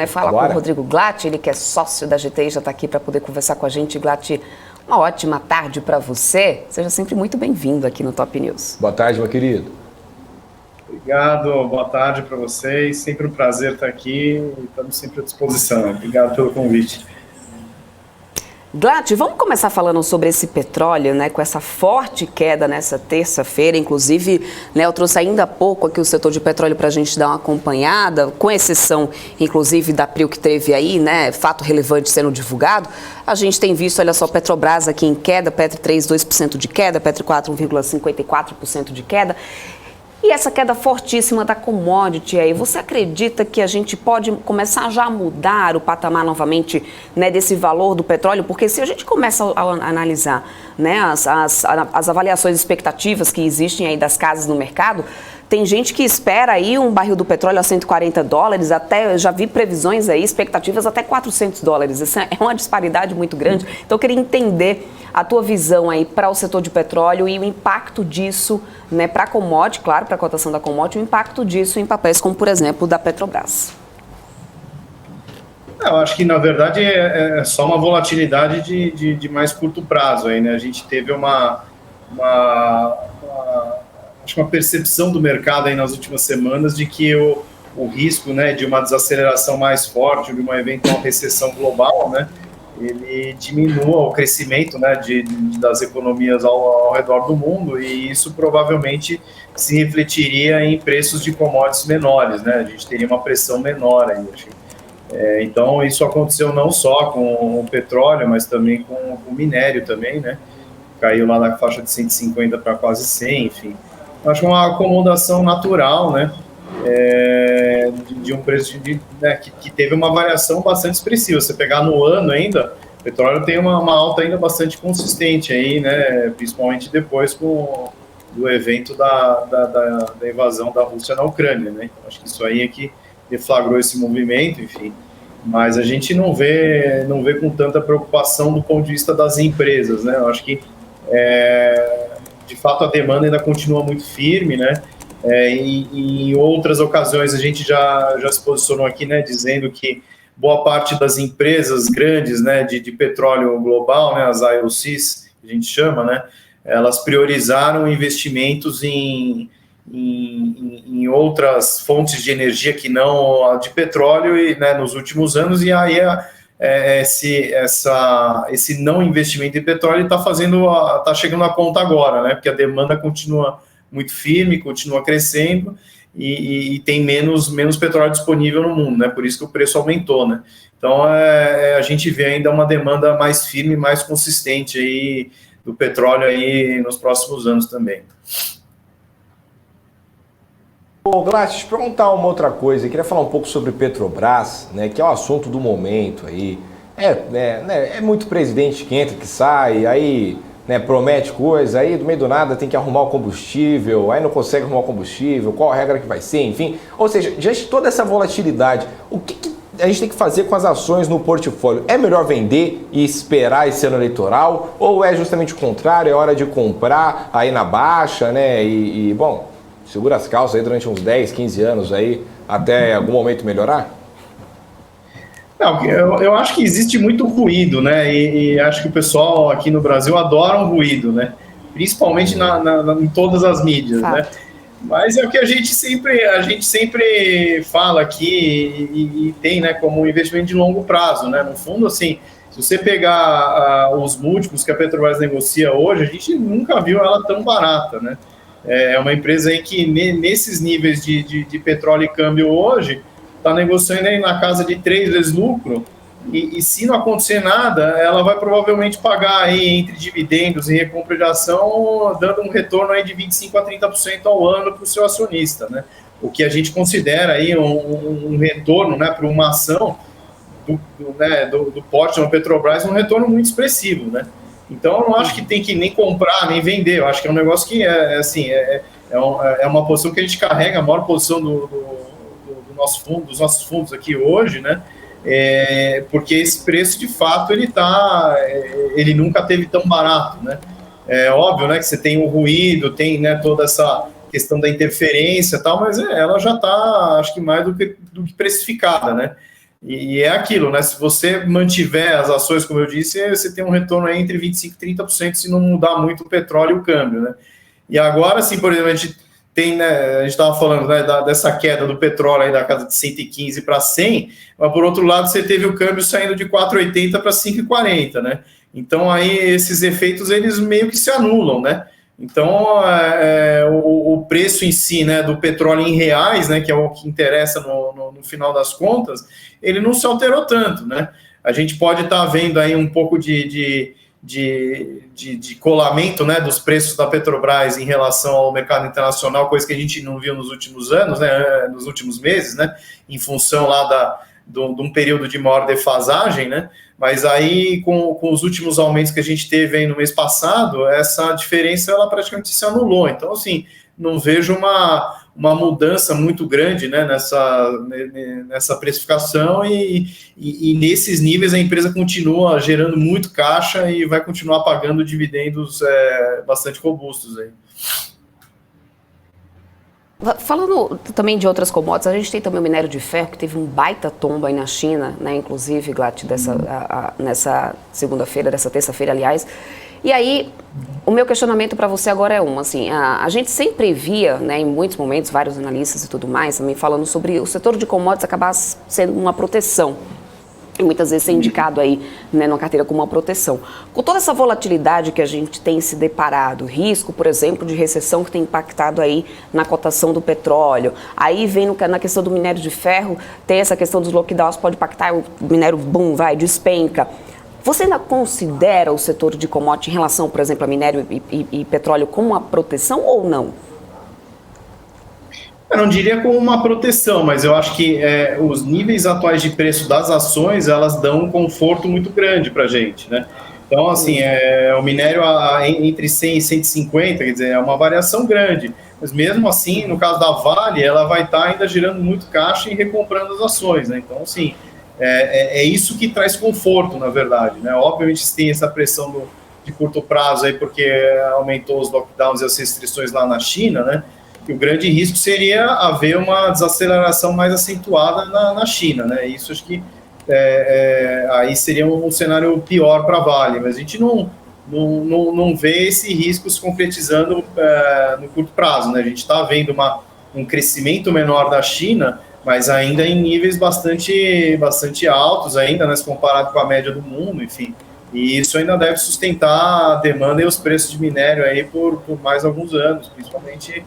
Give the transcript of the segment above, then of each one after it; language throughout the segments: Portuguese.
Fala com o Rodrigo Glatt, ele que é sócio da GTI, já está aqui para poder conversar com a gente. Glatt, uma ótima tarde para você. Seja sempre muito bem-vindo aqui no Top News. Boa tarde, meu querido. Obrigado, boa tarde para vocês. Sempre um prazer estar aqui e estamos sempre à disposição. Obrigado pelo convite. Glatt, vamos começar falando sobre esse petróleo, com essa forte queda nessa terça-feira. Inclusive, eu trouxe ainda há pouco aqui o setor de petróleo para a gente dar uma acompanhada, com exceção, inclusive, da PRIO que teve aí, fato relevante sendo divulgado. A gente tem visto, olha só, Petrobras aqui em queda, Petro 3, 2% de queda, Petro 4, 1,54% de queda. E essa queda fortíssima da commodity aí, você acredita que a gente pode começar já a mudar o patamar novamente, desse valor do petróleo? Porque se a gente começa a analisar, as avaliações expectativas que existem aí das casas no mercado, tem gente que espera aí um barril do petróleo a $140, até já vi previsões aí, expectativas até $400. Essa é uma disparidade muito grande. Então eu queria entender a tua visão aí para o setor de petróleo e o impacto disso, para a commodity, claro, para a cotação da commodity, o impacto disso em papéis como, por exemplo, da Petrobras. Eu acho que, na verdade, é só uma volatilidade de mais curto prazo aí, A gente teve uma percepção do mercado aí nas últimas semanas de que o risco, de uma desaceleração mais forte, de uma eventual recessão global, ele diminua o crescimento, das economias ao redor do mundo, e isso provavelmente se refletiria em preços de commodities menores, A gente teria uma pressão menor aí. Então isso aconteceu não só com o petróleo, mas também com o minério também, Caiu lá na faixa de 150 para quase 100, enfim. Acho que uma acomodação natural, de um preço que teve uma variação bastante expressiva. Você pegar no ano ainda, o petróleo tem uma alta ainda bastante consistente aí, principalmente depois do evento da invasão da Rússia na Ucrânia, Acho que isso aí é que deflagrou esse movimento, enfim. Mas a gente não vê com tanta preocupação do ponto de vista das empresas, Eu acho que de fato a demanda ainda continua muito firme, E em outras ocasiões a gente já se posicionou aqui, dizendo que boa parte das empresas grandes, de petróleo global, as IOCs, que a gente chama, elas priorizaram investimentos em outras fontes de energia que não a de petróleo e, nos últimos anos, e aí esse não investimento em petróleo está chegando à conta agora, porque a demanda continua muito firme, continua crescendo e tem menos petróleo disponível no mundo, Por isso que o preço aumentou, Então a gente vê ainda uma demanda mais firme, mais consistente aí do petróleo aí nos próximos anos também. Glatt, deixa eu te perguntar uma outra coisa. Eu queria falar um pouco sobre Petrobras, que é o assunto do momento aí. É muito presidente que entra, que sai, aí promete coisa, aí do meio do nada tem que arrumar o combustível, aí não consegue arrumar o combustível, qual a regra que vai ser, enfim. Ou seja, diante de toda essa volatilidade, o que a gente tem que fazer com as ações no portfólio? É melhor vender e esperar esse ano eleitoral? Ou é justamente o contrário, é hora de comprar aí na baixa, bom, segura as calças aí durante uns 10, 15 anos aí, até algum momento melhorar? Não, eu acho que existe muito ruído, E acho que o pessoal aqui no Brasil adora um ruído, Principalmente em todas as mídias, Mas é o que a gente sempre fala aqui e tem, como um investimento de longo prazo, No fundo, assim, se você pegar os múltiplos que a Petrobras negocia hoje, a gente nunca viu ela tão barata, É uma empresa aí que nesses níveis de petróleo e câmbio hoje está negociando aí na casa de 3 vezes lucro, e se não acontecer nada, ela vai provavelmente pagar aí entre dividendos e recompra de ação, dando um retorno aí de 25% a 30% ao ano para o seu acionista, O que a gente considera aí um retorno, para uma ação do porte da Petrobras, um retorno muito expressivo, Então, eu não acho que tem que nem comprar, nem vender. Eu acho que é um negócio que é uma posição que a gente carrega, a maior posição dos nossos fundos aqui hoje, porque esse preço, de fato, ele nunca teve tão barato, É óbvio, que você tem o ruído, tem, toda essa questão da interferência e tal, mas ela já está, acho que mais do que precificada, E é aquilo, né? Se você mantiver as ações, como eu disse, você tem um retorno aí entre 25% e 30% se não mudar muito o petróleo e o câmbio, né? E agora, assim, por exemplo, a gente tem, né, a gente estava falando, né, dessa queda do petróleo aí da casa de 115 para 100, mas por outro lado você teve o câmbio saindo de 4,80 para 5,40, né? Então aí esses efeitos eles meio que se anulam, né? Então o preço em si, né, do petróleo em reais, né, que é o que interessa no final das contas, ele não se alterou tanto, né? A gente pode estar vendo aí um pouco de colamento, né, dos preços da Petrobras em relação ao mercado internacional, coisa que a gente não viu nos últimos anos, né, nos últimos meses, né, em função lá de um período de maior defasagem, né, mas aí com os últimos aumentos que a gente teve aí no mês passado, essa diferença ela praticamente se anulou. Então, assim, não vejo uma mudança muito grande, né, nessa precificação e nesses níveis a empresa continua gerando muito caixa e vai continuar pagando dividendos bastante robustos aí. Falando também de outras commodities, a gente tem também o minério de ferro, que teve um baita tombo aí na China, né? Inclusive, Glatt, nessa segunda-feira, dessa terça-feira, aliás. E aí, o meu questionamento para você agora é assim, a gente sempre via, né, em muitos momentos, vários analistas e tudo mais, também falando sobre o setor de commodities acabar sendo uma proteção. E muitas vezes ser indicado aí, né, numa carteira como uma proteção. Com toda essa volatilidade que a gente tem se deparado, risco, por exemplo, de recessão que tem impactado aí na cotação do petróleo, aí vem na questão do minério de ferro, tem essa questão dos lockdowns, pode impactar, o minério despenca. Você ainda considera o setor de commodity em relação, por exemplo, a minério e petróleo como uma proteção ou não? Eu não diria como uma proteção, mas eu acho que os níveis atuais de preço das ações, elas dão um conforto muito grande para a gente, né? Então, assim, o minério entre 100 e 150, quer dizer, é uma variação grande. Mas mesmo assim, no caso da Vale, ela vai estar ainda gerando muito caixa e recomprando as ações, né? Então, assim, é isso que traz conforto, na verdade, né? Obviamente, tem essa pressão de curto prazo aí, porque aumentou os lockdowns e as restrições lá na China, né? Que o grande risco seria haver uma desaceleração mais acentuada na China, né? Isso acho que aí seria um cenário pior para a Vale, mas a gente não vê esse risco se concretizando no curto prazo, né? A gente está vendo um crescimento menor da China, mas ainda em níveis bastante altos ainda, né, se comparado com a média do mundo, enfim. E isso ainda deve sustentar a demanda e os preços de minério aí por mais alguns anos, principalmente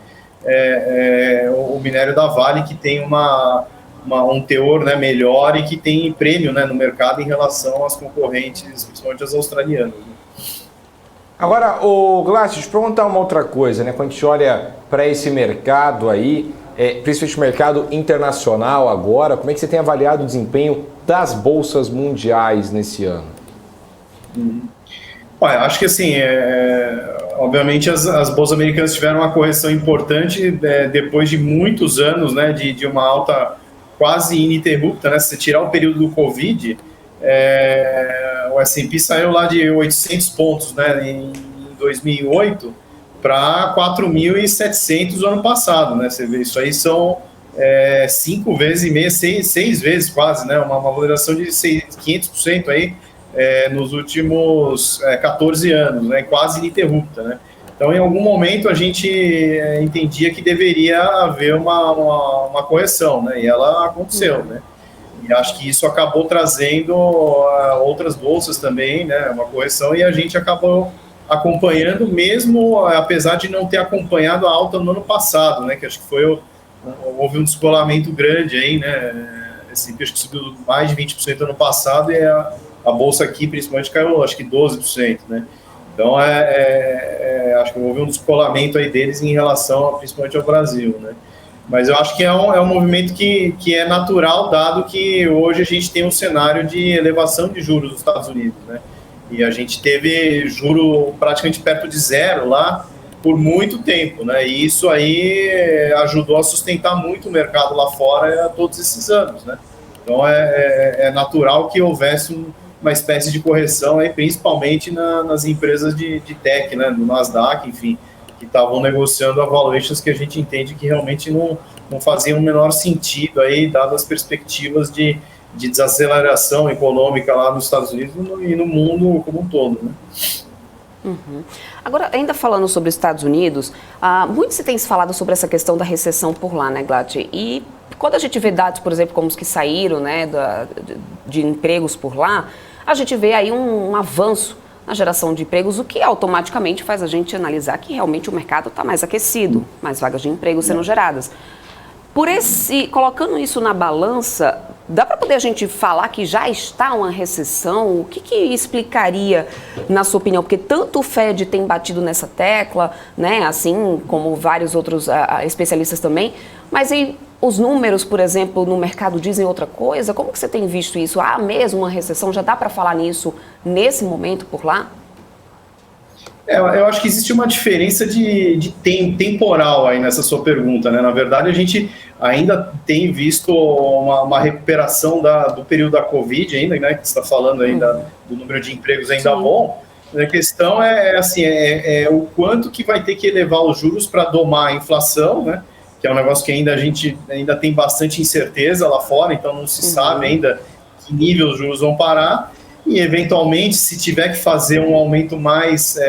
o minério da Vale, que tem um teor, né, melhor e que tem prêmio, né, no mercado em relação às concorrentes, principalmente as australianas. Né? Agora, Glatt, deixa eu perguntar uma outra coisa, né? Quando a gente olha para esse mercado aí, principalmente o mercado internacional agora, como é que você tem avaliado o desempenho das bolsas mundiais nesse ano? Olha, acho que assim, obviamente as bolsas americanas tiveram uma correção importante depois de muitos anos, né, de uma alta quase ininterrupta, né? Se você tirar o período do Covid, o S&P saiu lá de 800 pontos, né, em 2008 para 4.700 no ano passado, né? Você vê, isso aí são 5 vezes e meia, 6 vezes quase, né? Uma valorização de 500% aí, nos últimos 14 anos, né, quase ininterrupta, né? Então, em algum momento, a gente entendia que deveria haver uma correção, né? E ela aconteceu, né? E acho que isso acabou trazendo outras bolsas também, né? Uma correção, e a gente acabou acompanhando, mesmo apesar de não ter acompanhado a alta no ano passado, né? Que acho que houve um descolamento grande aí, né? Acho que subiu mais de 20% no ano passado, e a bolsa aqui, principalmente, caiu, acho que 12%, né? Então, acho que houve um descolamento aí deles em relação, principalmente, ao Brasil, né? Mas eu acho que é um movimento que é natural, dado que hoje a gente tem um cenário de elevação de juros nos Estados Unidos, né? E a gente teve juro praticamente perto de zero lá por muito tempo, né? E isso aí ajudou a sustentar muito o mercado lá fora todos esses anos, né? Então, é natural que houvesse uma espécie de correção, aí, principalmente nas empresas de tech, né, no Nasdaq, enfim, que estavam negociando valuations que a gente entende que realmente não faziam o menor sentido, aí, dadas as perspectivas de de desaceleração econômica lá nos Estados Unidos e no mundo como um todo, né? Uhum. Agora, ainda falando sobre os Estados Unidos, muito se tem se falado sobre essa questão da recessão por lá, né, Glatt? E quando a gente vê dados, por exemplo, como os que saíram, né, de empregos por lá, a gente vê aí um avanço na geração de empregos, o que automaticamente faz a gente analisar que realmente o mercado está mais aquecido, mais vagas de emprego sendo geradas. Colocando isso na balança, dá para poder a gente falar que já está uma recessão? O que explicaria, na sua opinião? Porque tanto o Fed tem batido nessa tecla, né, assim como vários outros especialistas também, mas aí os números, por exemplo, no mercado dizem outra coisa? Como que você tem visto isso? Há mesmo uma recessão? Já dá para falar nisso nesse momento por lá? Eu acho que existe uma diferença de temporal aí nessa sua pergunta, né? Na verdade, a gente ainda tem visto uma recuperação do período da Covid ainda, né? Que você está falando ainda do número de empregos ainda bom. A questão é o quanto que vai ter que elevar os juros para domar a inflação, né? Que é um negócio que a gente ainda tem bastante incerteza lá fora, então não se sabe ainda que nível os juros vão parar. E, eventualmente, se tiver que fazer um aumento mais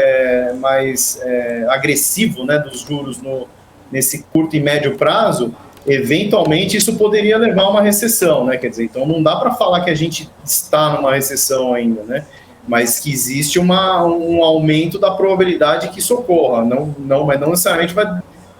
agressivo, né, dos juros nesse curto e médio prazo, eventualmente isso poderia levar a uma recessão, né? Quer dizer, então não dá para falar que a gente está numa recessão ainda, né? Mas que existe um aumento da probabilidade que isso ocorra, mas não necessariamente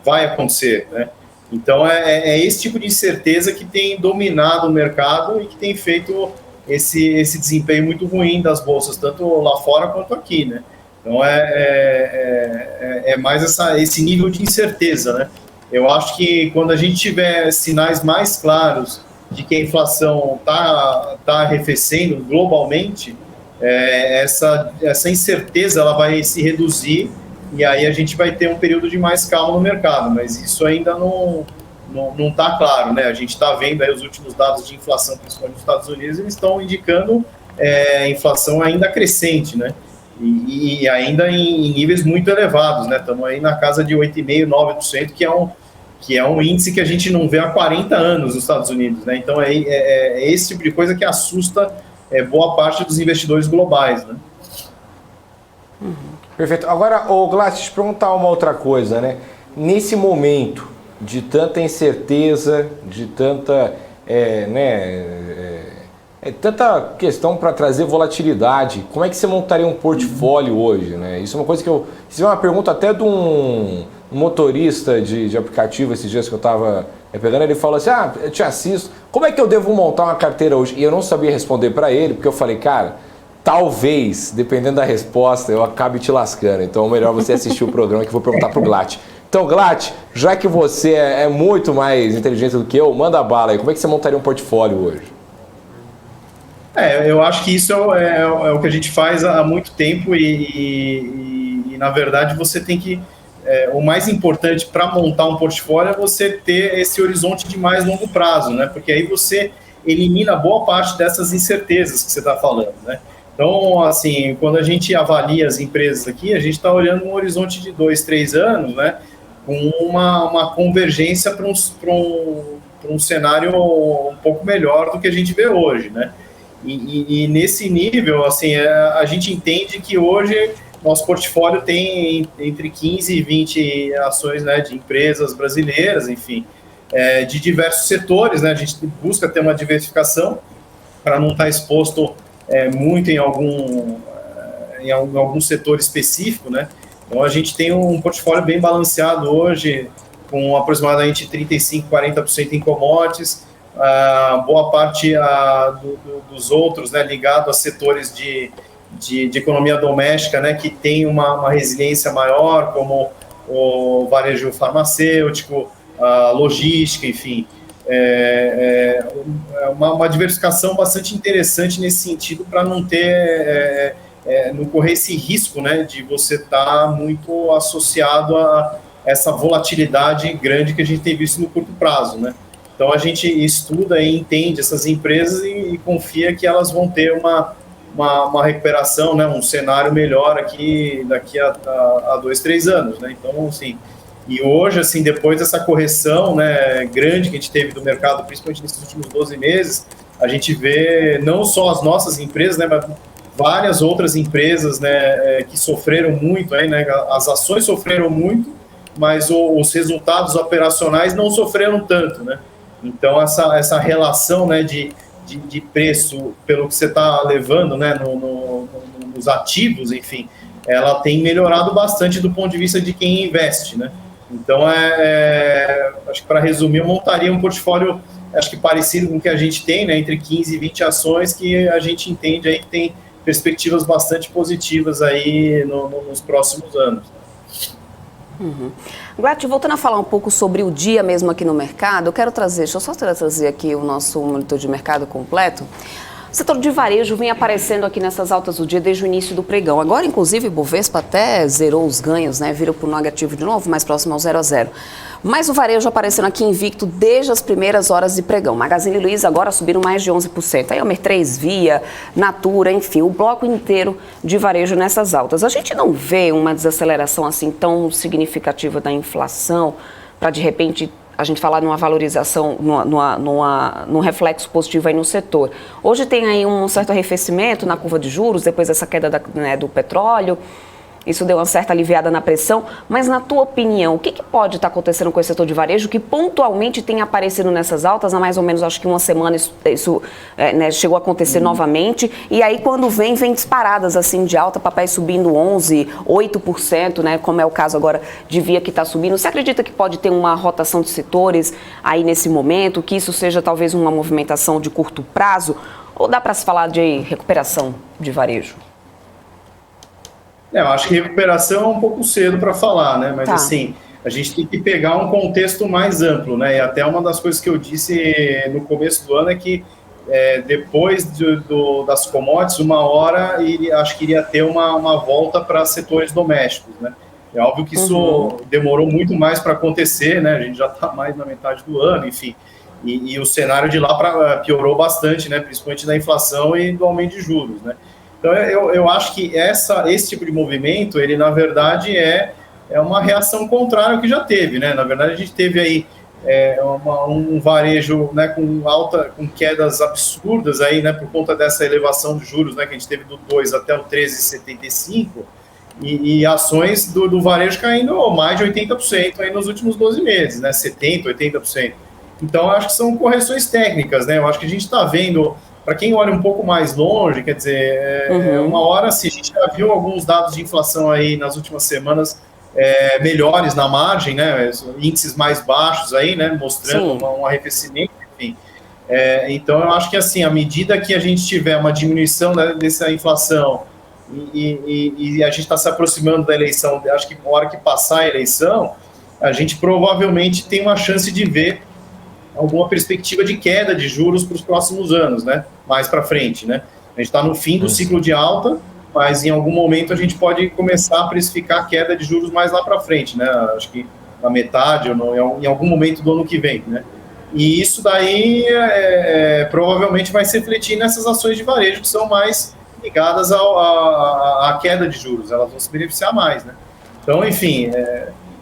vai acontecer, né? Então é esse tipo de incerteza que tem dominado o mercado e que tem feito esse desempenho muito ruim das bolsas, tanto lá fora quanto aqui, né? Então é mais esse nível de incerteza, né? Eu acho que quando a gente tiver sinais mais claros de que a inflação tá arrefecendo globalmente, essa incerteza ela vai se reduzir e aí a gente vai ter um período de mais calma no mercado, mas isso ainda não está claro, né? A gente está vendo aí os últimos dados de inflação, principalmente nos Estados Unidos, eles estão indicando inflação ainda crescente, né? E ainda em níveis muito elevados, né? Estamos aí na casa de 8,5%, 9%, que é um índice que a gente não vê há 40 anos nos Estados Unidos, né? Então é esse tipo de coisa que assusta boa parte dos investidores globais, né? Perfeito. Agora, Glatt, deixa eu te perguntar uma outra coisa, né? Nesse momento de tanta incerteza, de tanta, tanta questão para trazer volatilidade, como é que você montaria um portfólio hoje, né? Isso é uma coisa que isso é uma pergunta até de um motorista de aplicativo esses dias que eu estava pegando, ele falou assim, eu te assisto, como é que eu devo montar uma carteira hoje? E eu não sabia responder para ele, porque eu falei, cara, talvez, dependendo da resposta, eu acabe te lascando. Então é melhor você assistir o programa que eu vou perguntar pro Glatt. Então, Glatt, já que você é muito mais inteligente do que eu, manda bala aí. Como é que você montaria um portfólio hoje? Eu acho que isso é o que a gente faz há muito tempo e na verdade, você tem que... o mais importante para montar um portfólio é você ter esse horizonte de mais longo prazo, né? Porque aí você elimina boa parte dessas incertezas que você está falando, né? Então, assim, quando a gente avalia as empresas aqui, a gente está olhando um horizonte de 2, 3 anos, né? Com uma convergência para um cenário um pouco melhor do que a gente vê hoje, né? E nesse nível, assim, a gente entende que hoje nosso portfólio tem entre 15 e 20 ações, né, de empresas brasileiras, enfim, de diversos setores, né? A gente busca ter uma diversificação para não estar exposto muito em algum setor específico, né? Então a gente tem um portfólio bem balanceado hoje, com aproximadamente 35%, 40% em commodities, boa parte dos outros, né, ligado a setores de economia doméstica, né, que tem uma resiliência maior, como o varejo farmacêutico, a logística, enfim. Uma diversificação bastante interessante nesse sentido para não ter, não correr esse risco, né, de você estar muito associado a essa volatilidade grande que a gente tem visto no curto prazo, né? Então a gente estuda e entende essas empresas e confia que elas vão ter uma recuperação, né, um cenário melhor aqui daqui a 2, 3 anos, né? Então, assim, e hoje, assim, depois dessa correção, né, grande que a gente teve do mercado, principalmente nesses últimos 12 meses, a gente vê não só as nossas empresas, né, mas várias outras empresas, né, que sofreram muito, né, as ações sofreram muito, mas os resultados operacionais não sofreram tanto, né? Então, essa relação, né, de preço pelo que você está levando, né, nos ativos, enfim, ela tem melhorado bastante do ponto de vista de quem investe, né? Então, acho que para resumir, eu montaria um portfólio, acho que parecido com o que a gente tem, né, entre 15 e 20 ações que a gente entende aí que tem perspectivas bastante positivas aí nos próximos anos. Uhum. Glat, voltando a falar um pouco sobre o dia mesmo aqui no mercado, eu quero trazer, deixa eu só trazer aqui o nosso monitor de mercado completo. O setor de varejo vem aparecendo aqui nessas altas do dia desde o início do pregão. Agora, inclusive, o Bovespa até zerou os ganhos, né? Virou para o negativo de novo, mais próximo ao 0-0. Mas o varejo aparecendo aqui invicto desde as primeiras horas de pregão. Magazine Luiza agora subiram mais de 11%. Aí Almer 3, Via, Natura, enfim, o bloco inteiro de varejo nessas altas. A gente não vê uma desaceleração assim tão significativa da inflação para, de repente, a gente falar numa valorização, num reflexo positivo aí no setor. Hoje tem aí um certo arrefecimento na curva de juros, depois dessa queda do petróleo. Isso deu uma certa aliviada na pressão, mas na tua opinião, o que pode estar acontecendo com esse setor de varejo que pontualmente tem aparecido nessas altas há mais ou menos, acho que uma semana isso chegou a acontecer novamente, e aí quando vem disparadas assim de alta, papéis subindo 11%, 8%, né, como é o caso agora de Via que está subindo. Você acredita que pode ter uma rotação de setores aí nesse momento, que isso seja talvez uma movimentação de curto prazo, ou dá para se falar de recuperação de varejo? Eu acho que recuperação é um pouco cedo para falar, né? Mas assim, a gente tem que pegar um contexto mais amplo, né? E até uma das coisas que eu disse no começo do ano é que depois das commodities, uma hora acho que iria ter uma volta para setores domésticos, né? É óbvio que isso demorou muito mais para acontecer, né? A gente já está mais na metade do ano, enfim. E o cenário de lá piorou bastante, né? Principalmente da inflação e do aumento de juros, né? Então, eu acho que esse tipo de movimento, ele, na verdade, é uma reação contrária ao que já teve, né? Na verdade, a gente teve aí um varejo, né, com quedas absurdas aí, né, por conta dessa elevação de juros, né, que a gente teve do 2 até o 13,75, e ações do varejo caindo mais de 80% aí nos últimos 12 meses, né? 70%, 80%. Então, eu acho que são correções técnicas, né? Eu acho que a gente está vendo... Para quem olha um pouco mais longe, quer dizer, uma hora, assim, a gente já viu alguns dados de inflação aí nas últimas semanas melhores na margem, né, índices mais baixos aí, né, mostrando um arrefecimento, enfim. Então, eu acho que, assim, à medida que a gente tiver uma diminuição dessa inflação e a gente está se aproximando da eleição, acho que na hora que passar a eleição, a gente provavelmente tem uma chance de ver alguma perspectiva de queda de juros para os próximos anos, né? Mais para frente, né? A gente está no fim do ciclo de alta, mas em algum momento a gente pode começar a precificar a queda de juros mais lá para frente, né? Acho que na metade ou em algum momento do ano que vem, né? E isso daí provavelmente vai se refletir nessas ações de varejo que são mais ligadas à queda de juros, elas vão se beneficiar mais, né? Então, enfim...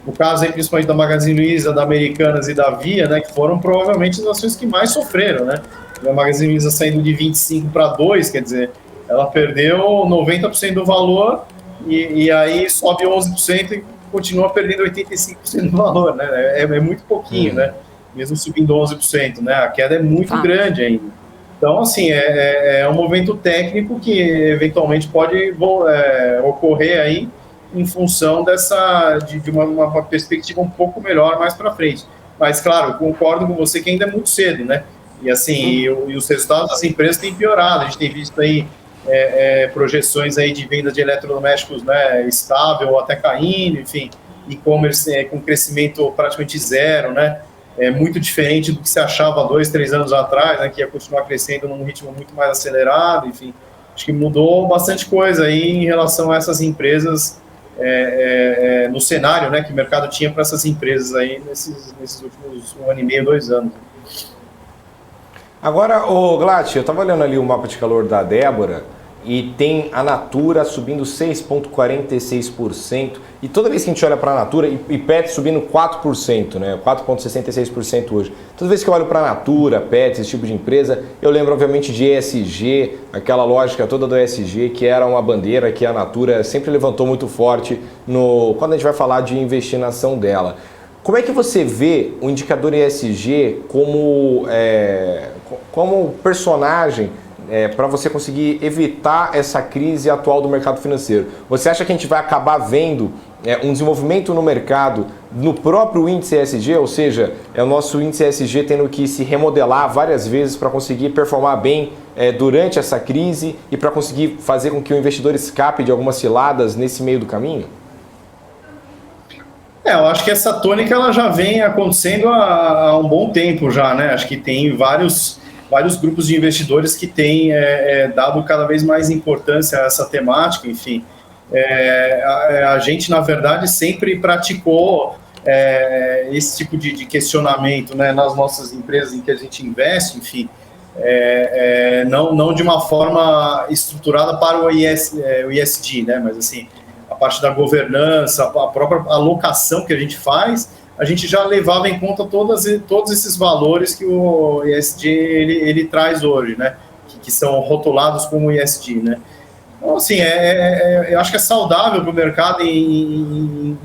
No caso aí, principalmente da Magazine Luiza, da Americanas e da Via, né, que foram provavelmente as ações que mais sofreram, né? A Magazine Luiza saindo de 25 para 2, quer dizer, ela perdeu 90% do valor e aí sobe 11% e continua perdendo 85% do valor, né? É muito pouquinho, né? Mesmo subindo 11%, né? A queda é muito grande ainda. Então, assim, é um movimento técnico que eventualmente pode ocorrer aí em função de uma perspectiva um pouco melhor mais para frente. Mas, claro, eu concordo com você que ainda é muito cedo, né? E, assim, e os resultados das empresas têm piorado. A gente tem visto aí projeções aí de venda de eletrodomésticos, né, estável ou até caindo, enfim, e-commerce com crescimento praticamente zero, né? Muito diferente do que se achava 2, 3 anos atrás, né, que ia continuar crescendo num ritmo muito mais acelerado, enfim. Acho que mudou bastante coisa aí em relação a essas empresas, no cenário, né, que o mercado tinha para essas empresas aí nesses últimos 1 ano e meio, 2 anos. Agora, Glat, eu estava olhando ali o mapa de calor da Débora e tem a Natura subindo 6,46%. E toda vez que a gente olha para a Natura, e Pet subindo 4%, né? 4,66% hoje. Toda vez que eu olho para a Natura, Pet, esse tipo de empresa, eu lembro obviamente de ESG, aquela lógica toda do ESG, que era uma bandeira que a Natura sempre levantou muito forte quando a gente vai falar de investir na ação dela. Como é que você vê o indicador ESG como personagem para você conseguir evitar essa crise atual do mercado financeiro? Você acha que a gente vai acabar vendo um desenvolvimento no mercado no próprio índice ESG, ou seja, o nosso índice ESG tendo que se remodelar várias vezes para conseguir performar bem durante essa crise e para conseguir fazer com que o investidor escape de algumas ciladas nesse meio do caminho? Eu acho que essa tônica ela já vem acontecendo há um bom tempo já, né? Acho que tem vários grupos de investidores que têm dado cada vez mais importância a essa temática, enfim. A gente, na verdade, sempre praticou esse tipo de questionamento, né, nas nossas empresas em que a gente investe, enfim, não de uma forma estruturada para o ESG, né, mas assim, a parte da governança, a própria alocação que a gente faz, a gente já levava em conta todos esses valores que o ESG ele traz hoje, né, que são rotulados como ESG, né. Então, assim, eu acho que é saudável para o mercado em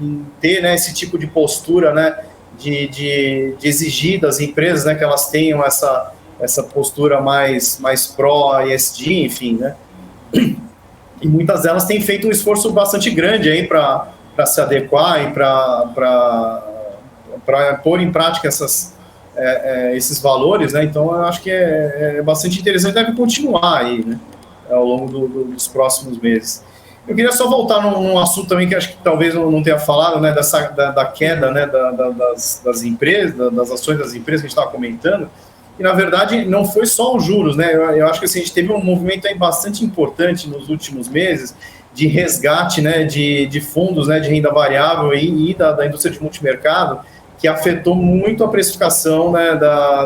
ter, né, esse tipo de postura, né, de exigir das empresas, né, que elas tenham essa postura mais pró-ESG, enfim, né. E muitas delas têm feito um esforço bastante grande aí para se adequar e para pôr em prática esses valores, né. Então, eu acho que é bastante interessante, deve continuar aí, né, ao longo dos próximos meses. Eu queria só voltar num assunto também que acho que talvez não tenha falado, né, da queda, né, das empresas, das ações das empresas que a gente estava comentando, e na verdade não foi só os juros, né, eu acho que assim, a gente teve um movimento aí bastante importante nos últimos meses de resgate, né, de fundos, né, de renda variável e da indústria de multimercado, que afetou muito a precificação, né,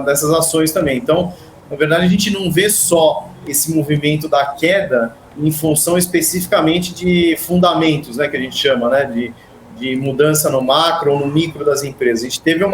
dessas ações também. Então, na verdade, a gente não vê só esse movimento da queda em função especificamente de fundamentos, né, que a gente chama, né, de mudança no macro ou no micro das empresas. A gente teve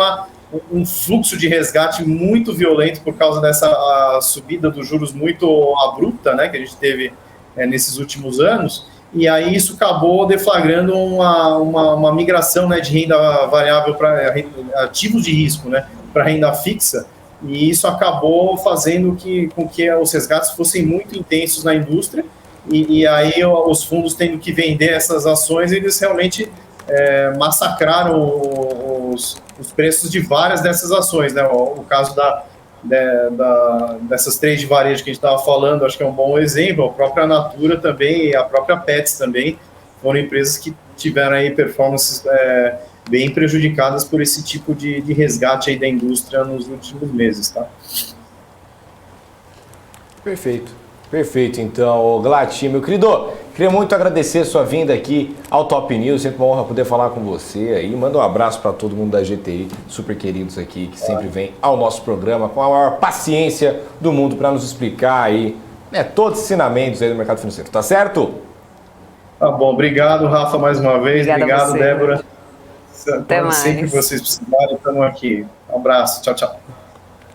um fluxo de resgate muito violento por causa dessa subida dos juros muito abrupta, né, que a gente teve nesses últimos anos, e aí isso acabou deflagrando uma migração, né, de renda variável para ativos de risco, né, para renda fixa. E isso acabou fazendo com que os resgates fossem muito intensos na indústria, e aí os fundos tendo que vender essas ações, eles realmente massacraram os preços de várias dessas ações, né? O caso dessas 3 de varejo que a gente estava falando, acho que é um bom exemplo. A própria Natura também, e a própria Pets também, foram empresas que tiveram aí performances bem prejudicadas por esse tipo de resgate aí da indústria nos últimos meses, tá? Perfeito, então, Glati, meu querido, queria muito agradecer a sua vinda aqui ao Top News, sempre uma honra poder falar com você aí, manda um abraço para todo mundo da GTI, super queridos aqui, que sempre vem ao nosso programa com a maior paciência do mundo para nos explicar aí, né, todos os ensinamentos aí do mercado financeiro, tá certo? Tá bom, obrigado, Rafa, mais uma vez, obrigado, Débora. Até mais. Sempre que vocês precisarem, estamos aqui. Um abraço, tchau. Tchau.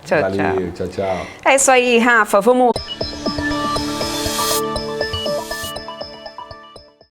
Valeu, tchau. É isso aí, Rafa, vamos...